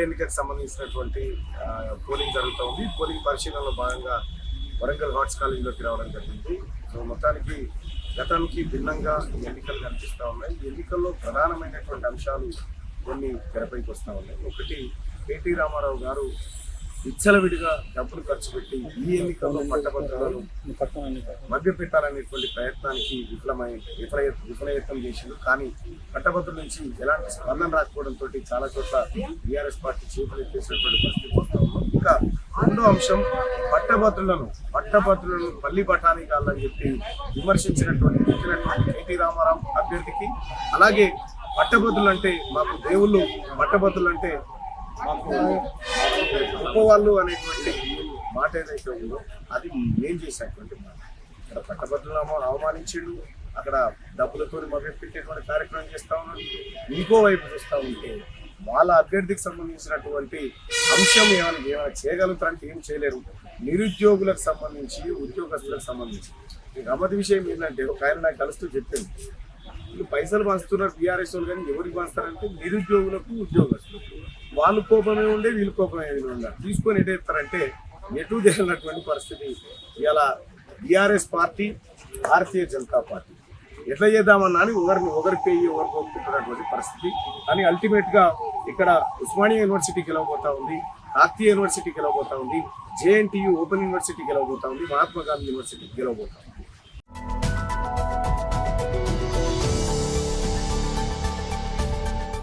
ఎన్నికకు సంబంధించినటువంటి పోలింగ్ జరుగుతూ ఉంది. పోలింగ్ పరిశీలనలో భాగంగా వరంగల్ హార్ట్స్ కాలేజీలోకి రావడం జరిగింది. సో మొత్తానికి గతానికి భిన్నంగా ఎన్నికలు కనిపిస్తూ ఉన్నాయి. ఈ ఎన్నికల్లో ప్రధానమైనటువంటి అంశాలు కొన్ని తెరపైకి వస్తూ ఉన్నాయి. ఒకటి, కేటీ రామారావు గారు విచ్చలవిడిగా డబ్బులు ఖర్చు పెట్టి ఈ ఎన్నికల్లో పట్టభద్రులను మభ్యపెట్టాలనేటువంటి ప్రయత్నానికి విఫలయత్నం చేసింది. కానీ పట్టభద్రుల నుంచి ఎలాంటి స్పందన రాకపోవడంతో చాలా చోట్ల టీఆర్ఎస్ పార్టీ చేతులు ఎత్తేసినటువంటి పరిస్థితి వస్తూ ఉన్నాం. ఇంకా రెండో అంశం, పట్టభద్రులను పల్లి బఠానీ కావాలని చెప్పి విమర్శించినటువంటి కేటీ రామారావు అభ్యర్థికి, అలాగే పట్టభద్రులు అంటే మాకు దేవుళ్ళు, పట్టభద్రులు అంటే మాకు గొప్పవాళ్ళు అనేటువంటి మాట ఏదైతే ఉందో అది ఏం చేసేటువంటి మాట. ఇక్కడ పట్టభద్రులను అవమానించిండు, అక్కడ డబ్బులతో మభ్య పెట్టేటువంటి కార్యక్రమం చేస్తూ ఉన్నాడు. ఇంకో వైపు చూస్తూ ఉంటే వాళ్ళ అభ్యర్థికి సంబంధించినటువంటి అంశం ఏమైనా చేయగలుగుతారంటే ఏం చేయలేరు. నిరుద్యోగులకు సంబంధించి, ఉద్యోగస్తులకు సంబంధించి ఈ గమ్మతి విషయం ఏంటంటే, ఒక ఆయన నాకు కలుస్తూ చెప్పింది, వీళ్ళు పైసలు పంచుతున్నారు టీఆర్ఎస్ వాళ్ళు, కానీ ఎవరికి పంచుతారంటే నిరుద్యోగులకు, ఉద్యోగస్తులకు. వాళ్ళు కోపమే ఉండే, వీళ్ళు కోపమే ఉండాలి. తీసుకొని ఎటేస్తారంటే ఎటు తెలియనటువంటి పరిస్థితి. ఇలా TRS party, Bharatiya Janata party ఎట్లా చేద్దామన్నా అని ఒకరి పేయి ఒకరికి ఒప్పుకుంటున్నటువంటి పరిస్థితి. కానీ అల్టిమేట్గా ఇక్కడ ఉస్మానియా యూనివర్సిటీ గెలవబోతా ఉంది, కాకతీయ యూనివర్సిటీ గెలవబోతా ఉంది, జేఎన్టీయూ ఓపెన్ యూనివర్సిటీ గెలవబోతా ఉంది, మహాత్మా గాంధీ యూనివర్సిటీ గెలవబోతా ఉంది.